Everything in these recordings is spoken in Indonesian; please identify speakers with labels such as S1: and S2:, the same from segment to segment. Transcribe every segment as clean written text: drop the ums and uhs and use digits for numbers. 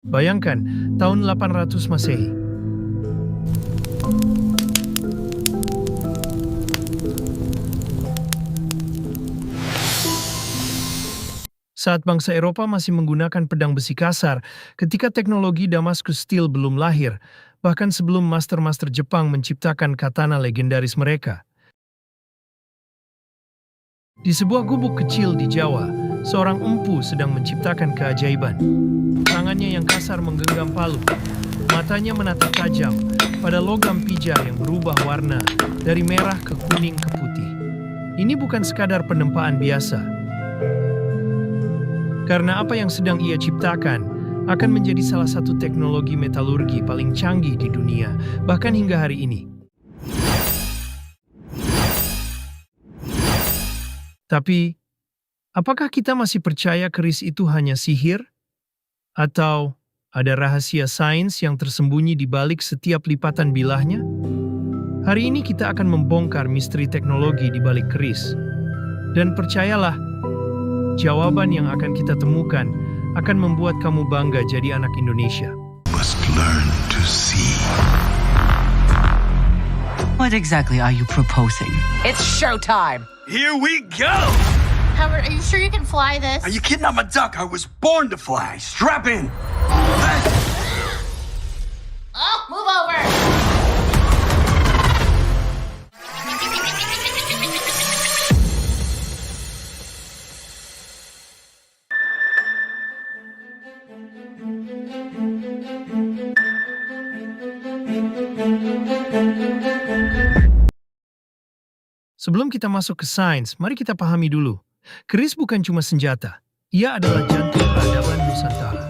S1: Bayangkan, tahun 800 Masehi. Saat bangsa Eropa masih menggunakan pedang besi kasar, ketika teknologi Damascus Steel belum lahir, bahkan sebelum master-master Jepang menciptakan katana legendaris mereka. Di sebuah gubuk kecil di Jawa, seorang empu sedang menciptakan keajaiban. Tangannya yang kasar menggenggam palu, matanya menatap tajam pada logam pijar yang berubah warna dari merah ke kuning ke putih. Ini bukan sekadar penempaan biasa, karena apa yang sedang ia ciptakan akan menjadi salah satu teknologi metalurgi paling canggih di dunia, bahkan hingga hari ini. Tapi, apakah kita masih percaya keris itu hanya sihir? Atau ada rahasia sains yang tersembunyi di balik setiap lipatan bilahnya? Hari ini kita akan membongkar misteri teknologi di balik keris. Dan percayalah, jawaban yang akan kita temukan akan membuat kamu bangga jadi anak Indonesia.
S2: Must learn to see.
S3: What exactly are you proposing?
S4: It's showtime!
S2: Here we go!
S5: Howard, are you sure you can fly this?
S2: Are you kidding? I'm a duck. I was born to fly. Strap in.
S5: Oh, move over!
S1: Sebelum kita masuk ke sains, mari kita pahami dulu. Keris bukan cuma senjata. Ia adalah jantung peradaban Nusantara.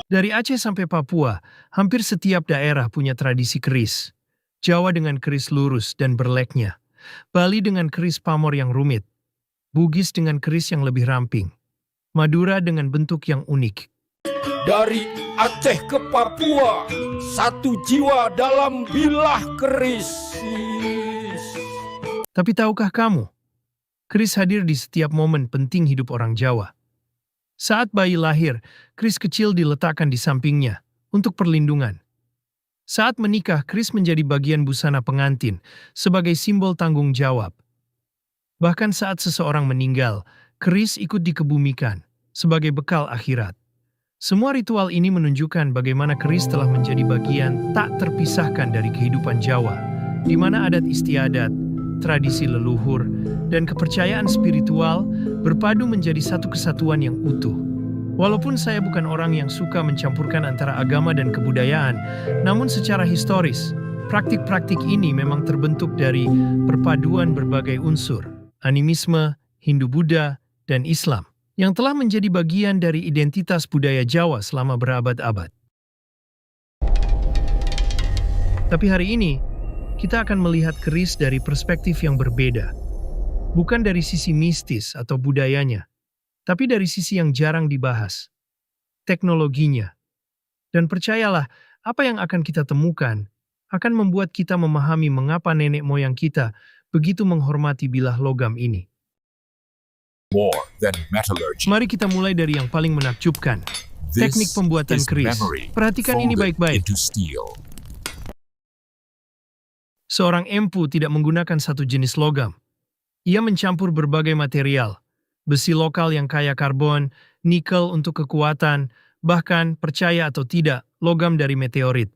S1: Dari Aceh sampai Papua, hampir setiap daerah punya tradisi keris. Jawa dengan keris lurus dan berleknya. Bali dengan keris pamor yang rumit. Bugis dengan keris yang lebih ramping. Madura dengan bentuk yang unik.
S6: Dari Aceh ke Papua, satu jiwa dalam bilah keris.
S1: Tapi tahukah kamu, keris hadir di setiap momen penting hidup orang Jawa. Saat bayi lahir, keris kecil diletakkan di sampingnya untuk perlindungan. Saat menikah, keris menjadi bagian busana pengantin sebagai simbol tanggung jawab. Bahkan saat seseorang meninggal, keris ikut dikebumikan sebagai bekal akhirat. Semua ritual ini menunjukkan bagaimana keris telah menjadi bagian tak terpisahkan dari kehidupan Jawa, di mana adat istiadat, tradisi leluhur, dan kepercayaan spiritual berpadu menjadi satu kesatuan yang utuh. Walaupun saya bukan orang yang suka mencampurkan antara agama dan kebudayaan, namun secara historis, praktik-praktik ini memang terbentuk dari perpaduan berbagai unsur, animisme, Hindu-Buddha, dan Islam, yang telah menjadi bagian dari identitas budaya Jawa selama berabad-abad. Tapi hari ini, kita akan melihat keris dari perspektif yang berbeda. Bukan dari sisi mistis atau budayanya, tapi dari sisi yang jarang dibahas, teknologinya. Dan percayalah, apa yang akan kita temukan akan membuat kita memahami mengapa nenek moyang kita begitu menghormati bilah logam ini.
S6: More than metallurgy.
S1: Mari kita mulai dari yang paling menakjubkan. Teknik pembuatan keris. Perhatikan ini baik-baik. Seorang empu tidak menggunakan satu jenis logam. Ia mencampur berbagai material. Besi lokal yang kaya karbon, nikel untuk kekuatan, bahkan, percaya atau tidak, logam dari meteorit.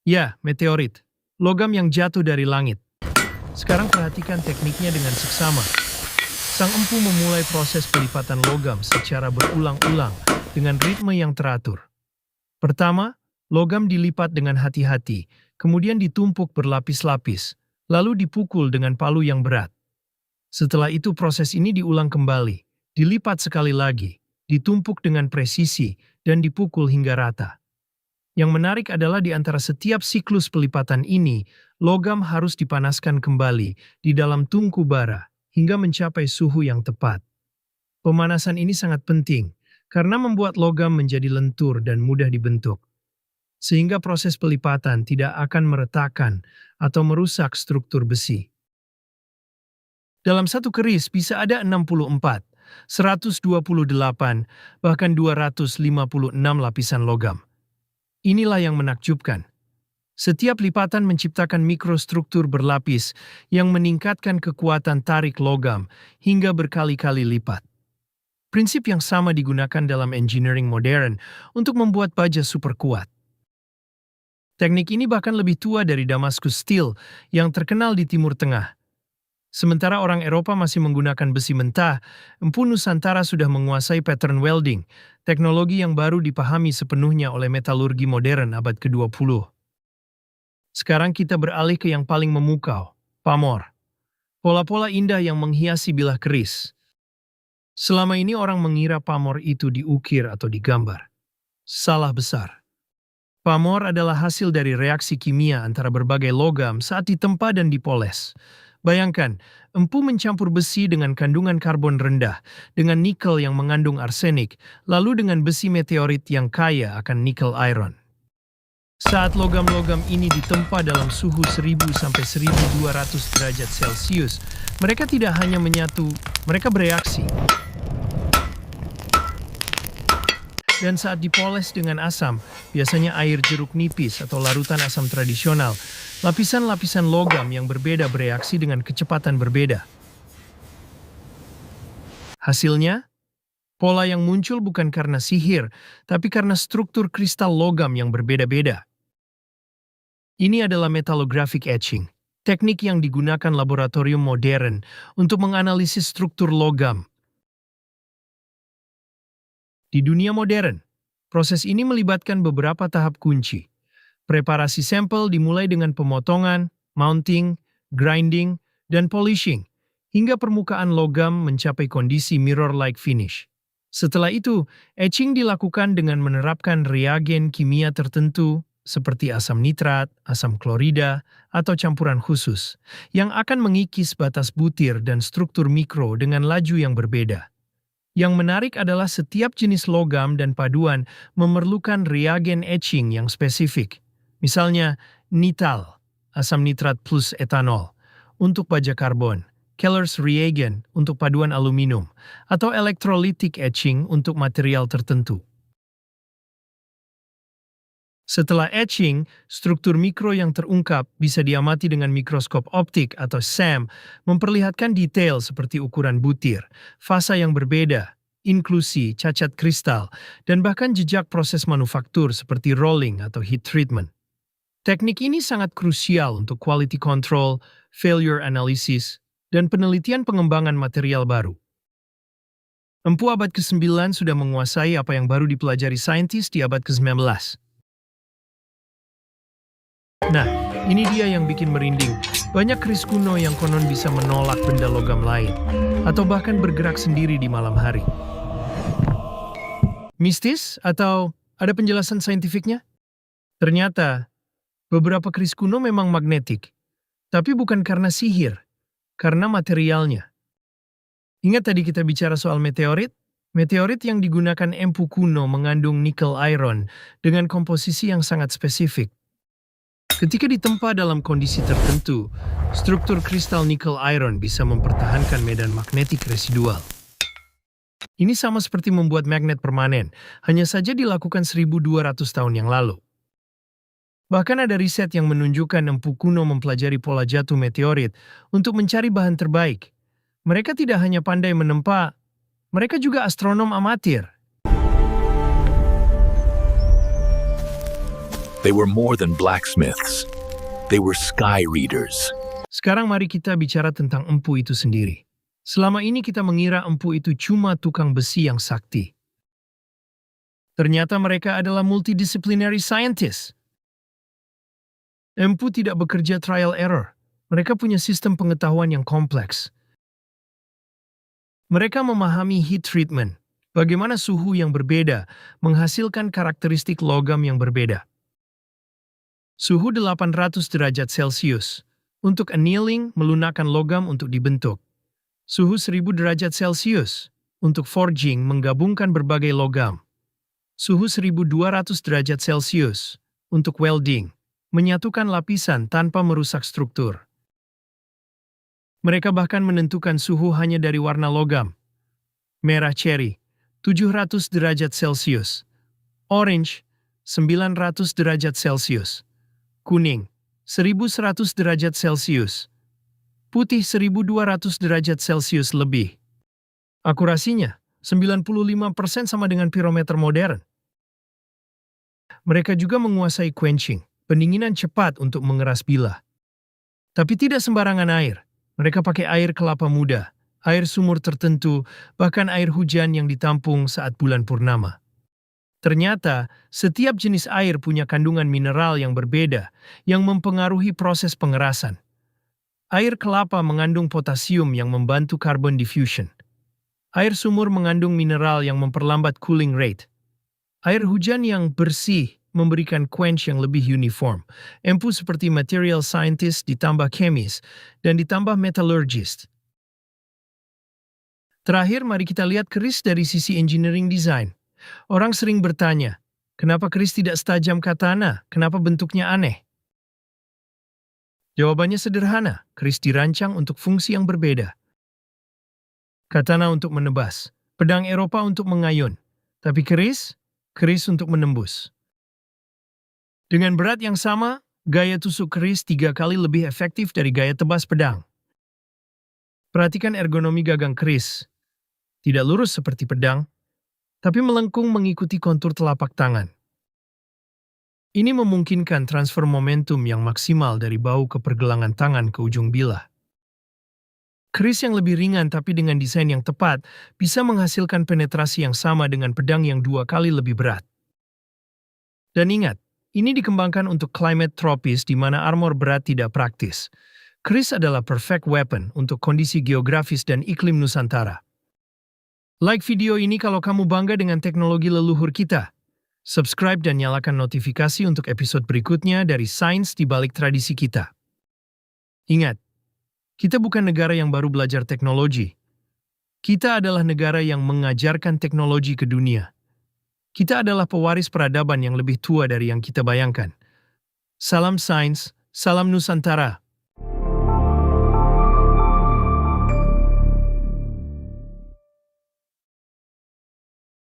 S1: Ya, meteorit. Logam yang jatuh dari langit. Sekarang perhatikan tekniknya dengan seksama. Sang empu memulai proses pelipatan logam secara berulang-ulang dengan ritme yang teratur. Pertama, logam dilipat dengan hati-hati, kemudian ditumpuk berlapis-lapis, lalu dipukul dengan palu yang berat. Setelah itu proses ini diulang kembali, dilipat sekali lagi, ditumpuk dengan presisi, dan dipukul hingga rata. Yang menarik adalah di antara setiap siklus pelipatan ini, logam harus dipanaskan kembali di dalam tungku bara, hingga mencapai suhu yang tepat. Pemanasan ini sangat penting, karena membuat logam menjadi lentur dan mudah dibentuk. Sehingga proses pelipatan tidak akan meretakkan atau merusak struktur besi. Dalam satu keris bisa ada 64, 128, bahkan 256 lapisan logam. Inilah yang menakjubkan. Setiap lipatan menciptakan mikrostruktur berlapis yang meningkatkan kekuatan tarik logam hingga berkali-kali lipat. Prinsip yang sama digunakan dalam engineering modern untuk membuat baja super kuat. Teknik ini bahkan lebih tua dari Damascus Steel yang terkenal di Timur Tengah. Sementara orang Eropa masih menggunakan besi mentah, Empu Nusantara sudah menguasai pattern welding, teknologi yang baru dipahami sepenuhnya oleh metalurgi modern abad ke-20. Sekarang kita beralih ke yang paling memukau, pamor. Pola-pola indah yang menghiasi bilah keris. Selama ini orang mengira pamor itu diukir atau digambar. Salah besar. Pamor adalah hasil dari reaksi kimia antara berbagai logam saat ditempa dan dipoles. Bayangkan, empu mencampur besi dengan kandungan karbon rendah, dengan nikel yang mengandung arsenik, lalu dengan besi meteorit yang kaya akan nikel iron. Saat logam-logam ini ditempa dalam suhu 1000 sampai 1200 derajat Celcius, mereka tidak hanya menyatu, mereka bereaksi. Dan saat dipoles dengan asam, biasanya air jeruk nipis atau larutan asam tradisional, lapisan-lapisan logam yang berbeda bereaksi dengan kecepatan berbeda. Hasilnya, pola yang muncul bukan karena sihir, tapi karena struktur kristal logam yang berbeda-beda. Ini adalah metallographic etching, teknik yang digunakan laboratorium modern untuk menganalisis struktur logam. Di dunia modern, proses ini melibatkan beberapa tahap kunci. Preparasi sampel dimulai dengan pemotongan, mounting, grinding, dan polishing, hingga permukaan logam mencapai kondisi mirror-like finish. Setelah itu, etching dilakukan dengan menerapkan reagen kimia tertentu seperti asam nitrat, asam klorida, atau campuran khusus, yang akan mengikis batas butir dan struktur mikro dengan laju yang berbeda. Yang menarik adalah setiap jenis logam dan paduan memerlukan reagen etching yang spesifik. Misalnya, nital, asam nitrat plus etanol, untuk baja karbon, Keller's reagent untuk paduan aluminium, atau electrolytic etching untuk material tertentu. Setelah etching, struktur mikro yang terungkap bisa diamati dengan mikroskop optik atau SAM, memperlihatkan detail seperti ukuran butir, fasa yang berbeda, inklusi, cacat kristal, dan bahkan jejak proses manufaktur seperti rolling atau heat treatment. Teknik ini sangat krusial untuk quality control, failure analysis, dan penelitian pengembangan material baru. Empu abad ke-9 sudah menguasai apa yang baru dipelajari saintis di abad ke-19. Nah, ini dia yang bikin merinding. Banyak keris kuno yang konon bisa menolak benda logam lain, atau bahkan bergerak sendiri di malam hari. Mistis atau ada penjelasan saintifiknya? Ternyata, beberapa keris kuno memang magnetik, tapi bukan karena sihir, karena materialnya. Ingat tadi kita bicara soal meteorit? Meteorit yang digunakan empu kuno mengandung nikel iron dengan komposisi yang sangat spesifik. Ketika ditempa dalam kondisi tertentu, struktur kristal nikel iron bisa mempertahankan medan magnetik residual. Ini sama seperti membuat magnet permanen, hanya saja dilakukan 1200 tahun yang lalu. Bahkan ada riset yang menunjukkan empu kuno mempelajari pola jatuh meteorit untuk mencari bahan terbaik. Mereka tidak hanya pandai menempa, mereka juga astronom amatir.
S6: They were more than blacksmiths. They were sky readers.
S1: Sekarang mari kita bicara tentang empu itu sendiri. Selama ini kita mengira empu itu cuma tukang besi yang sakti. Ternyata mereka adalah multidisciplinary scientists. Empu tidak bekerja trial error. Mereka punya sistem pengetahuan yang kompleks. Mereka memahami heat treatment, bagaimana suhu yang berbeda menghasilkan karakteristik logam yang berbeda. Suhu 800 derajat Celcius untuk annealing melunakkan logam untuk dibentuk. Suhu 1000 derajat Celcius untuk forging menggabungkan berbagai logam. Suhu 1200 derajat Celcius untuk welding menyatukan lapisan tanpa merusak struktur. Mereka bahkan menentukan suhu hanya dari warna logam. Merah cherry, 700 derajat Celcius. Orange, 900 derajat Celcius. Kuning, 1100 derajat Celcius. Putih 1200 derajat Celcius lebih. Akurasinya, 95% sama dengan pirometer modern. Mereka juga menguasai quenching, pendinginan cepat untuk mengeras bilah. Tapi tidak sembarangan air. Mereka pakai air kelapa muda, air sumur tertentu, bahkan air hujan yang ditampung saat bulan purnama. Ternyata, setiap jenis air punya kandungan mineral yang berbeda yang mempengaruhi proses pengerasan. Air kelapa mengandung potasium yang membantu carbon diffusion. Air sumur mengandung mineral yang memperlambat cooling rate. Air hujan yang bersih memberikan quench yang lebih uniform. Empu seperti material scientist ditambah chemis dan ditambah metallurgist. Terakhir, mari kita lihat keris dari sisi engineering design. Orang sering bertanya, kenapa keris tidak setajam katana? Kenapa bentuknya aneh? Jawabannya sederhana, keris dirancang untuk fungsi yang berbeda. Katana untuk menebas, pedang Eropa untuk mengayun, tapi keris untuk menembus. Dengan berat yang sama, gaya tusuk keris 3 kali lebih efektif dari gaya tebas pedang. Perhatikan ergonomi gagang keris. Tidak lurus seperti pedang, tapi melengkung mengikuti kontur telapak tangan. Ini memungkinkan transfer momentum yang maksimal dari bahu ke pergelangan tangan ke ujung bilah. Keris yang lebih ringan tapi dengan desain yang tepat bisa menghasilkan penetrasi yang sama dengan pedang yang 2 kali lebih berat. Dan ingat, ini dikembangkan untuk climate tropis di mana armor berat tidak praktis. Keris adalah perfect weapon untuk kondisi geografis dan iklim Nusantara. Like video ini kalau kamu bangga dengan teknologi leluhur kita. Subscribe dan nyalakan notifikasi untuk episode berikutnya dari Sains di Balik Tradisi Kita. Ingat, kita bukan negara yang baru belajar teknologi. Kita adalah negara yang mengajarkan teknologi ke dunia. Kita adalah pewaris peradaban yang lebih tua dari yang kita bayangkan. Salam sains, salam Nusantara.